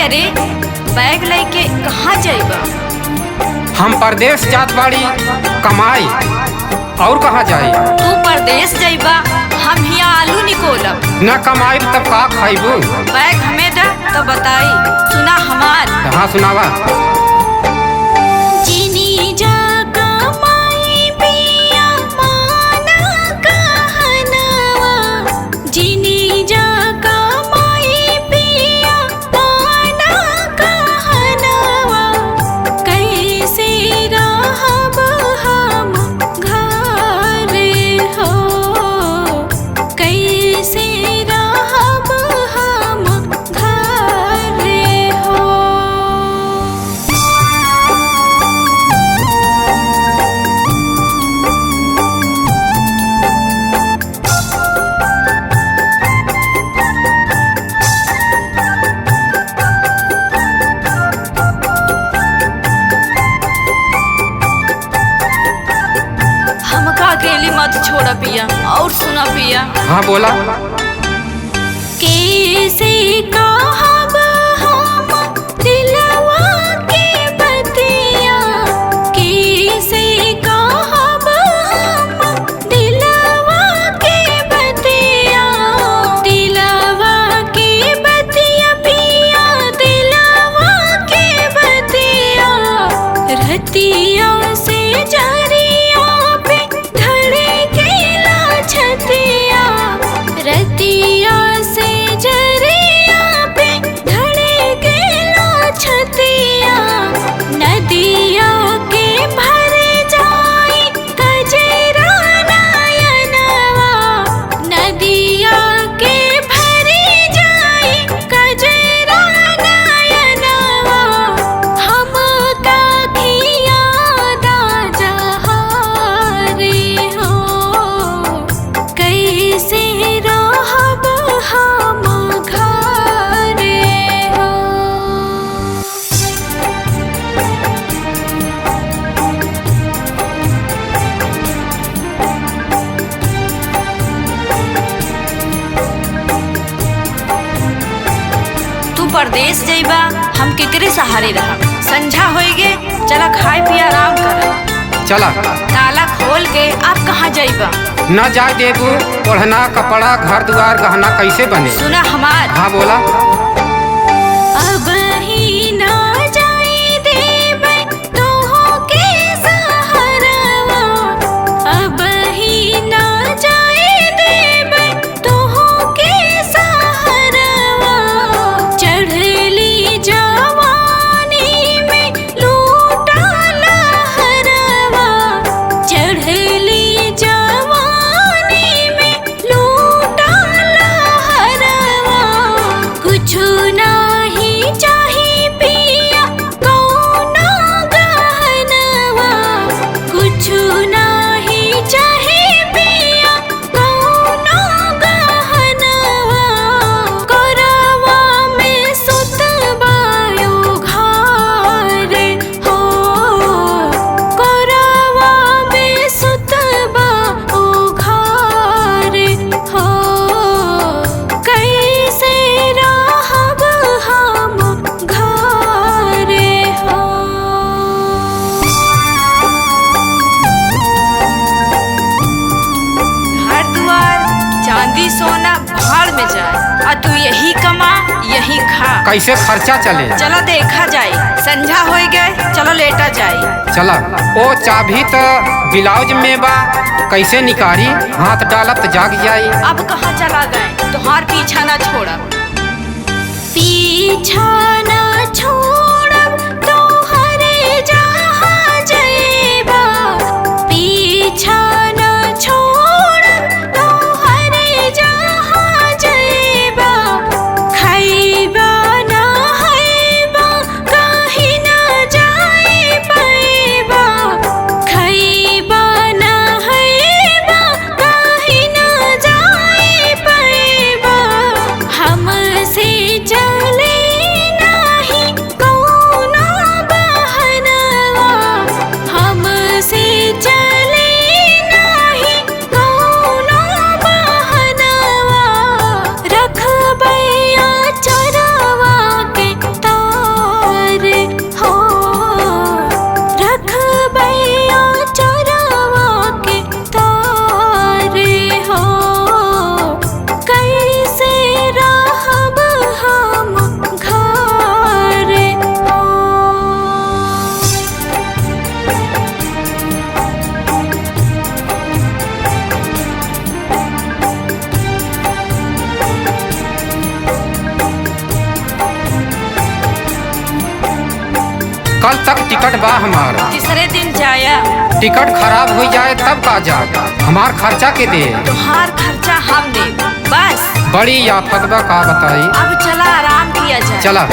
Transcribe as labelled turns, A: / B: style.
A: अरे बैग लेके कहाँ जाइबा?
B: हम परदेश जात बाड़ी कमाई, और कहाँ जाई?
A: तू परदेश जाइबा, हम हिया आलू निकोलब।
B: न कमाई तब का खाइबू?
A: बैग हमें दा तो बताई, सुना हमार।
B: हाँ सुनावा।
A: अकेली मत छोड़ा पिया, और सुना पिया।
B: हाँ बोला।
A: कैसे कहब हम दिलवा के बतिया, कैसे कहब हम दिलवा के बतिया, दिलवा के बतिया पिया, दिलवा के बतिया, रतिया से जरिया पे रतिया से जरिया पे धड़केला छतिया, नदिया के भर जाए कजरा नयनवा, नदिया के भर जाए कजरा नयनवा, हम का यादा जहारे हो, कैसे रहब हम घरे हो। तू परदेश जइबा, हम केकरे सहारे रहब? संझा होइगे, चला खाए पिया आराम कर।
B: चला।
A: ताला खोल के आप कहाँ जाइबा?
B: न जाए देबू, ओढ़ना कपड़ा घर द्वार गहना कैसे बने?
A: सुना हमार।
B: हाँ बोला।
A: अब ही ना जाए देबे तोहो के सहारवा, अब ही ना जाए देबे तोहो के सहारवा, चढ़ली जवानी में लूटा लहरवा, चढ़ली जवानी में लूटा लहरवा, कुछु नाही चाही पिया कौनो गहनवा, कुछु नाही चाही पिया कौनो गहनवा, कोरवा में सुतबायो घरे हो, कोरवा में सुतबा ओ घरे हो, कैसे रहब हम घरे हो। घर दुआर चांदी सोना भाड़ में जाए, और तू यही कमा यही खा।
B: कैसे खर्चा चले?
A: चलो देखा जाए, संझा हो गए, चलो लेटा जाए।
B: चला। ओ चाबी तो ब्लाउज में बा, कैसे निकारी? हाथ डालब तो जाग जाई।
A: अब कहाँ चला गए? तुम्हार पीछा ना छोड़ब, पीछा ना छोड़ब, तोहरे जहाँ जइबा, पीछा ना छोड़ब, तोहरे जहाँ जइबा, खइबा ना हइबा, कहीं ना जाए पैबा, खइबा ना हइबा, कहीं ना जाए पैबा, हमसे चले नाही
B: कल तक टिकट बा हमार।
A: तीसरे दिन जाया।
B: टिकट खराब हो जाए तब का जा, हमार खर्चा के दे।
A: तुहार खर्चा हम दे बस।
B: बड़ी आफत बा का बताई।
A: अब चला आराम किया जाए।
B: चला।